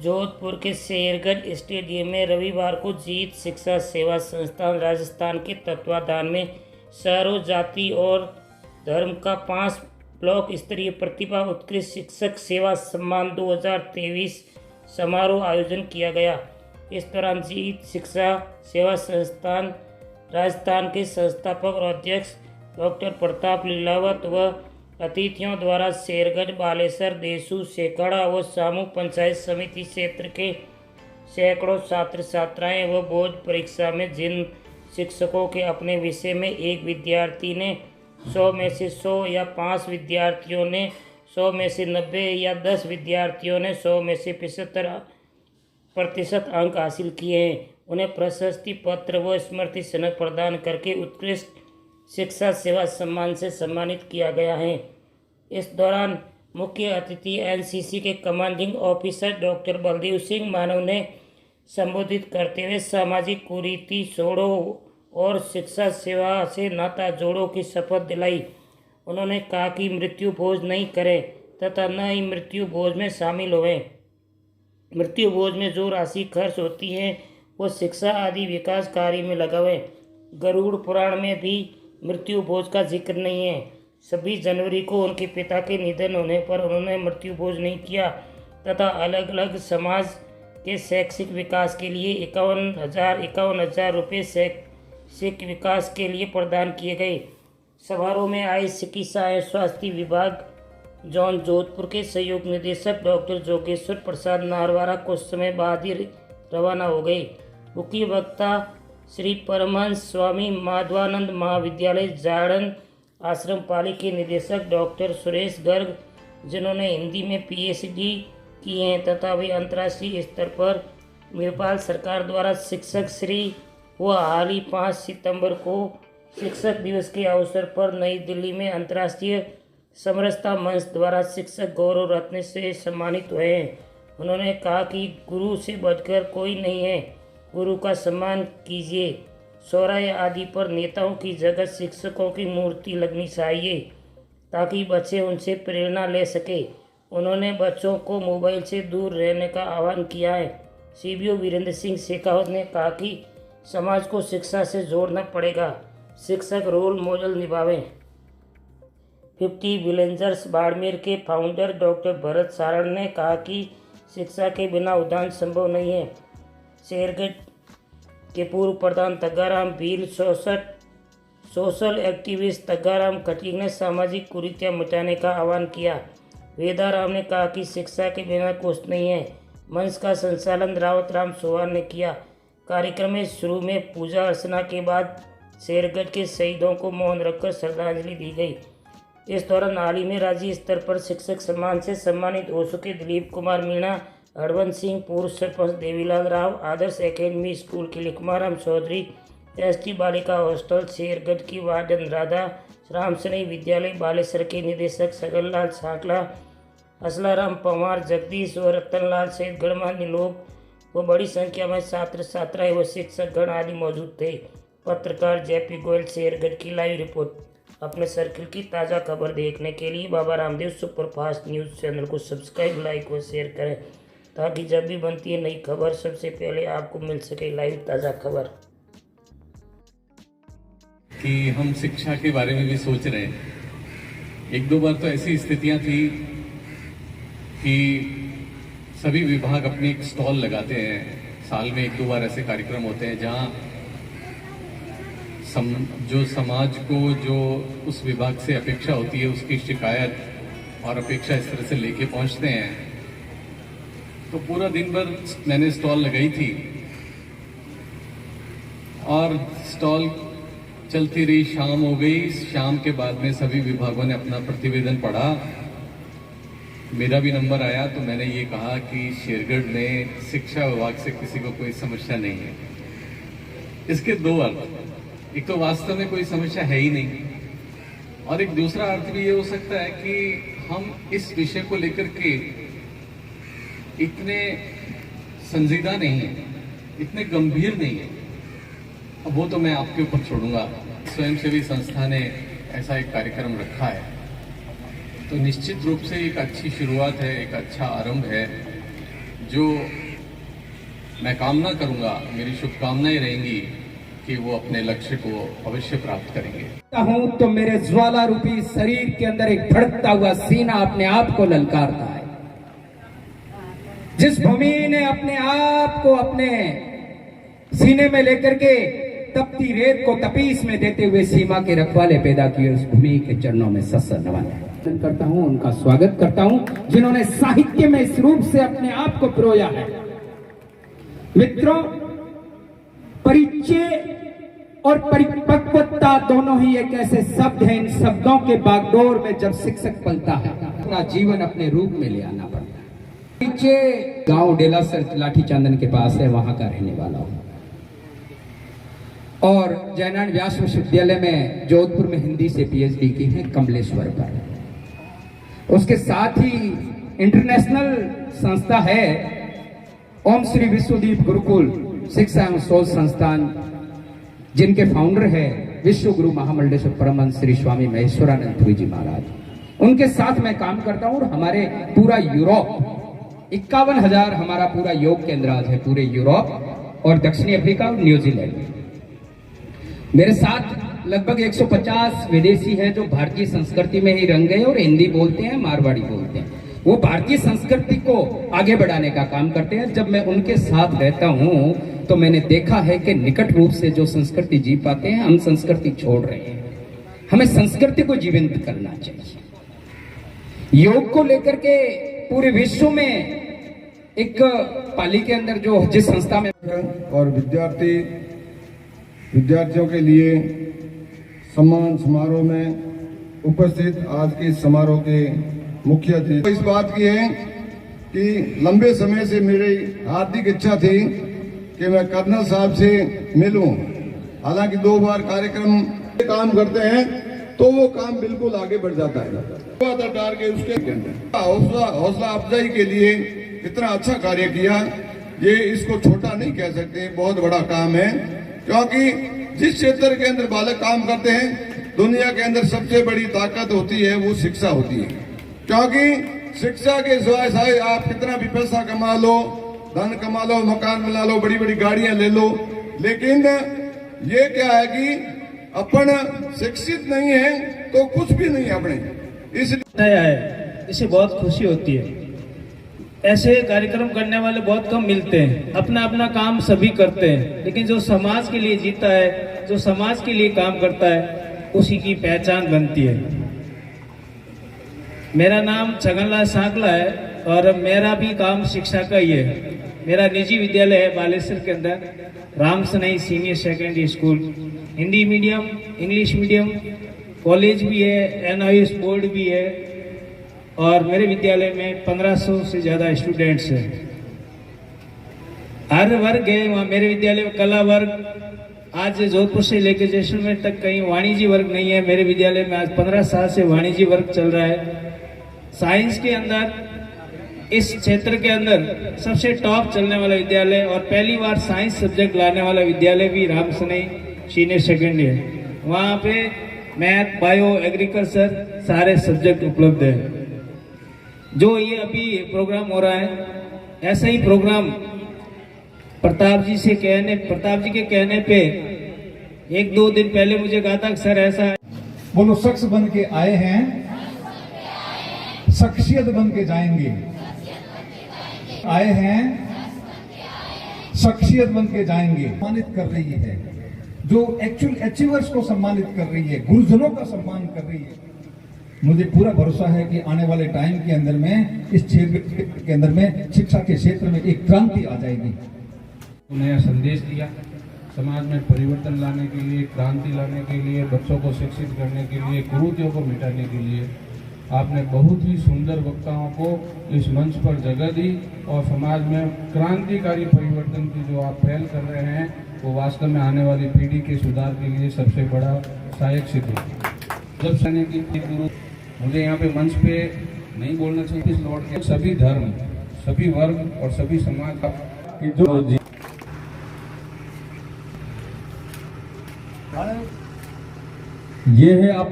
जोधपुर के शेरगढ़ स्टेडियम में रविवार को जीत शिक्षा सेवा संस्थान राजस्थान के तत्वाधान में शहरों, जाति और धर्म का 5 ब्लॉक स्तरीय प्रतिभा उत्कृष्ट शिक्षक सेवा सम्मान 2023 समारोह आयोजन किया गया। इस दौरान जीत शिक्षा सेवा संस्थान राजस्थान के संस्थापक और अध्यक्ष डॉक्टर प्रताप लीलावत व अतिथियों द्वारा शेरगढ़, बालेसर, देसू, सेकड़ा व सामू पंचायत समिति क्षेत्र के सैकड़ों छात्र छात्राएं व बोर्ड परीक्षा में जिन शिक्षकों के अपने विषय में एक विद्यार्थी ने 100 में से 100 या 5 विद्यार्थियों ने 100 में से 90 या 10 विद्यार्थियों ने 100 में से 75% अंक हासिल किए हैं, उन्हें प्रशस्ति पत्र व स्मृति सनद प्रदान करके उत्कृष्ट शिक्षा सेवा सम्मान से सम्मानित किया गया है। इस दौरान मुख्य अतिथि एनसीसी के commanding officer doctor Baldev Singh Manav ने संबोधित करते हुए सामाजिक कुरीति छोड़ो और शिक्षा सेवा से नाता जोड़ो की शपथ दिलाई। उन्होंने कहा कि मृत्यु भोज नहीं करें तथा न ही मृत्यु भोज में शामिल हों। मृत्यु भोज में जो राशि खर्च होती है वो शिक्षा आदि विकास कार्य में लगावें। गरुड़ पुराण में भी मृत्यु भोज का जिक्र नहीं है। 26 जनवरी को उनके पिता के निधन होने पर उन्होंने मृत्यु भोज नहीं किया तथा अलग अलग समाज के शैक्षिक विकास के लिए 51,000 रुपये शैक्षिक विकास के लिए प्रदान किए गए। समारोह में आए चिकित्सा एवं स्वास्थ्य विभाग जोन जोधपुर के सहयोग निदेशक डॉक्टर जोगेश्वर प्रसाद नारवारा कुछ समय बाद ही रवाना हो गए। मुख्य वक्ता श्री परमहंस स्वामी माधवानंद महाविद्यालय जाड़न आश्रम पाली के निदेशक डॉक्टर सुरेश गर्ग, जिन्होंने हिंदी में पीएचडी की हैं तथा वे अंतर्राष्ट्रीय स्तर पर नेपाल सरकार द्वारा शिक्षक श्री व हाल ही 5 सितंबर को शिक्षक दिवस के अवसर पर नई दिल्ली में अंतर्राष्ट्रीय समरसता मंच द्वारा शिक्षक गौरव रत्न से सम्मानित हुए हैं। उन्होंने कहा कि गुरु से बढ़कर कोई नहीं है, गुरु का सम्मान कीजिए। चौराहे आदि पर नेताओं की जगह शिक्षकों की मूर्ति लगनी चाहिए ताकि बच्चे उनसे प्रेरणा ले सके। उन्होंने बच्चों को मोबाइल से दूर रहने का आह्वान किया है। सीबीओ वीरेंद्र सिंह शेखावत ने कहा कि समाज को शिक्षा से जोड़ना पड़ेगा, शिक्षक रोल मॉडल निभावें। 50 विलेंजर्स बाड़मेर के फाउंडर डॉक्टर भरत सारण ने कहा कि शिक्षा के बिना उद्यान संभव नहीं है। शेरगढ़ के पूर्व प्रधान तग्गाराम भील, सोशल एक्टिविस्ट तग्गाराम खटीक ने सामाजिक कुरीतियाँ मिटाने का आह्वान किया। वेदाराम ने कहा कि शिक्षा के बिना कुछ नहीं है। मंच का संचालन रावत राम चौहान ने किया। कार्यक्रम में शुरू में पूजा अर्चना के बाद शेरगढ़ के शहीदों को मौन रखकर श्रद्धांजलि दी गई। इस दौरान हाल ही में राज्य स्तर पर शिक्षक सम्मान से सम्मानित हो चुके दिलीप कुमार मीणा, हरवंश सिंह, पूर्व सरपंच देवीलाल राव, आदर्श एकेडमी स्कूल के लिखमाराम चौधरी, एसटी बालिका हॉस्टल शेरगढ़ की वार्डन राधा, रामसनई विद्यालय बालेसर के निदेशक सगनलाल सांकला, असलाराम पवार, जगदीश और रतनलाल सहित गणमान्य लोग व बड़ी संख्या में छात्र छात्राएं व शिक्षक गण आदि मौजूद थे। पत्रकार जेपी गोयल, शेरगढ़ की लाइव रिपोर्ट। अपने सर्किल की ताज़ा खबर देखने के लिए Baba Ramdev superfast news channel को सब्सक्राइब, लाइक व शेयर करें ताकि जब भी बनती है नई खबर सबसे पहले आपको मिल सके लाइव ताज़ा खबर। कि हम शिक्षा के बारे में भी सोच रहे हैं। 1-2 बार तो ऐसी स्थितियां थी कि सभी विभाग अपनी एक स्टॉल लगाते हैं। साल में 1-2 बार ऐसे कार्यक्रम होते हैं जहां जो समाज को जो उस विभाग से अपेक्षा होती है उसकी शिकायत और अपेक्षा इस तरह से लेके पहुंचते हैं। तो पूरा दिन भर मैंने स्टॉल लगाई थी और स्टॉल चलती रही। शाम हो गई। शाम के बाद में सभी विभागों ने अपना प्रतिवेदन पढ़ा। मेरा भी नंबर आया तो मैंने ये कहा कि शेरगढ़ में शिक्षा विभाग से किसी को कोई समस्या नहीं है। इसके 2 अर्थ, एक तो वास्तव में कोई समस्या है ही नहीं, और एक दूसरा अर्थ भी ये हो सकता है कि हम इस विषय को लेकर के इतने संजीदा नहीं है, इतने गंभीर नहीं है। अब वो तो मैं आपके ऊपर छोड़ूंगा। स्वयंसेवी संस्था ने ऐसा एक कार्यक्रम रखा है तो निश्चित रूप से एक अच्छी शुरुआत है, एक अच्छा आरंभ है जो मैं कामना करूंगा, मेरी शुभकामनाएं रहेंगी कि वो अपने लक्ष्य को अवश्य प्राप्त करेंगे। हूं तो मेरे ज्वाला रूपी शरीर के अंदर एक धड़कता हुआ सीना अपने आप को ललकारता है। जिस भूमि ने अपने आप को अपने सीने में लेकर के तपती रेत को तपीस में देते हुए सीमा के रखवाले पैदा किए, उस भूमि के चरणों में सत्सर नमन करता हूं, उनका स्वागत करता हूं जिन्होंने साहित्य में इस रूप से अपने आप को पिरोया है। मित्रों, परिचय और परिपक्वता दोनों ही एक ऐसे शब्द हैं, इन शब्दों के बागडोर में जब शिक्षक पलता है अपना जीवन अपने रूप में ले आना पड़ता है। परिचय गांव डेलासर लाठी चांदन के पास है, वहां का रहने वाला हूं और जयनारायण व्यास विश्वविद्यालय में जोधपुर में हिंदी से पीएचडी की है कमलेश्वर पर। उसके साथ ही इंटरनेशनल संस्था है ओम श्री विश्वदीप गुरुकुल शिक्षा एवं शोध संस्थान, जिनके फाउंडर है विश्व गुरु महामंडलेश्वर परमहंस श्री स्वामी महेश्वरानंद जी महाराज। उनके साथ मैं काम करता हूं और हमारे पूरा यूरोप 51,000 हमारा पूरा योग केंद्र आज है, पूरे यूरोप और दक्षिणी अफ्रीका और न्यूजीलैंड। मेरे साथ लगभग 150 विदेशी हैं जो भारतीय संस्कृति में ही रंग गए और हिंदी बोलते हैं, मारवाड़ी बोलते हैं। वो भारतीय संस्कृति को आगे बढ़ाने का काम करते हैं। जब मैं उनके साथ रहता हूं तो मैंने देखा है कि निकट रूप से जो संस्कृति जी पाते हैं, हम संस्कृति छोड़ रहे हैं। हमें संस्कृति को जीवंत करना चाहिए। योग को लेकर के पूरे विश्व में एक पाली के अंदर जो जिस संस्था में और विद्यार्थियों के लिए सम्मान समारोह में उपस्थित आज के समारोह के मुख्य अतिथि इस बात की है कि लंबे समय से मेरी हार्दिक इच्छा थी कि मैं कर्नल साहब से मिलूं। हालांकि 2 बार कार्यक्रम काम करते हैं तो वो काम बिल्कुल आगे बढ़ जाता है। के उसके हौसला अफजाई के लिए इतना अच्छा कार्य किया, ये इसको छोटा नहीं कह सकते, बहुत बड़ा काम है। क्योंकि जिस क्षेत्र के अंदर बालक काम करते हैं, दुनिया के अंदर सबसे बड़ी ताकत होती है वो शिक्षा होती है। क्योंकि शिक्षा के सिवाय आप कितना भी पैसा कमा लो, धन कमा लो, मकान बना लो, बड़ी बड़ी गाड़ियां ले लो, लेकिन ये क्या है कि अपन शिक्षित नहीं है तो कुछ भी नहीं है अपने। इससे बहुत खुशी होती है। ऐसे कार्यक्रम करने वाले बहुत कम मिलते हैं। अपना अपना काम सभी करते हैं, लेकिन जो समाज के लिए जीता है, जो समाज के लिए काम करता है, उसी की पहचान बनती है। मेरा नाम छगनलाल सांकला है और मेरा भी काम शिक्षा का ही है। मेरा निजी विद्यालय है बालेश्वर के अंदर, राम सनई senior secondary school, Hindi medium, English medium, college भी है, एनआईएस बोर्ड भी है और मेरे विद्यालय में 1500 से ज़्यादा स्टूडेंट्स हैं। हर वर्ग है वहाँ मेरे विद्यालय में। कला वर्ग आज जोधपुर से लेकर जैसलमेर तक कहीं वाणिज्य वर्ग नहीं है। मेरे विद्यालय में आज 15 साल से वाणिज्य वर्ग चल रहा है। साइंस के अंदर इस क्षेत्र के अंदर सबसे टॉप चलने वाला विद्यालय और पहली बार साइंस सब्जेक्ट लाने वाला विद्यालय भी राम सनई सीनियर सेकेंडरी है। वहाँ पे मैथ, बायो, एग्रीकल्चर सारे सब्जेक्ट उपलब्ध है। जो ये अभी प्रोग्राम हो रहा है, ऐसा ही प्रोग्राम प्रताप जी के कहने पे 1-2 दिन पहले मुझे कहा था सर ऐसा बोलो, शख्स बन के आए हैं, शख्सियत बन के जाएंगे। आए हैं, शख्सियत बन के जाएंगे। सम्मानित कर रही है, जो एक्चुअल अचीवर्स को सम्मानित कर रही है, गुरुजनों का सम्मान कर रही है। मुझे पूरा भरोसा है कि आने वाले टाइम के अंदर में इस क्षेत्र के अंदर में शिक्षा के क्षेत्र में एक क्रांति आ जाएगी। नया संदेश दिया, समाज में परिवर्तन लाने के लिए, क्रांति लाने के लिए, बच्चों को शिक्षित करने के लिए, कुरीतियों को मिटाने के लिए आपने बहुत ही सुंदर वक्ताओं को इस मंच पर जगह दी और समाज में क्रांतिकारी परिवर्तन की जो आप पहल कर रहे हैं वो वास्तव में आने वाली पीढ़ी के सुधार के लिए सबसे बड़ा सहायक सिद्ध होगा। जब सने की गुरु मुझे यहाँ पे मंच पे नहीं बोलना चाहिए, इस लौट के सभी धर्म, सभी वर्ग और सभी समाज का जो ये है आप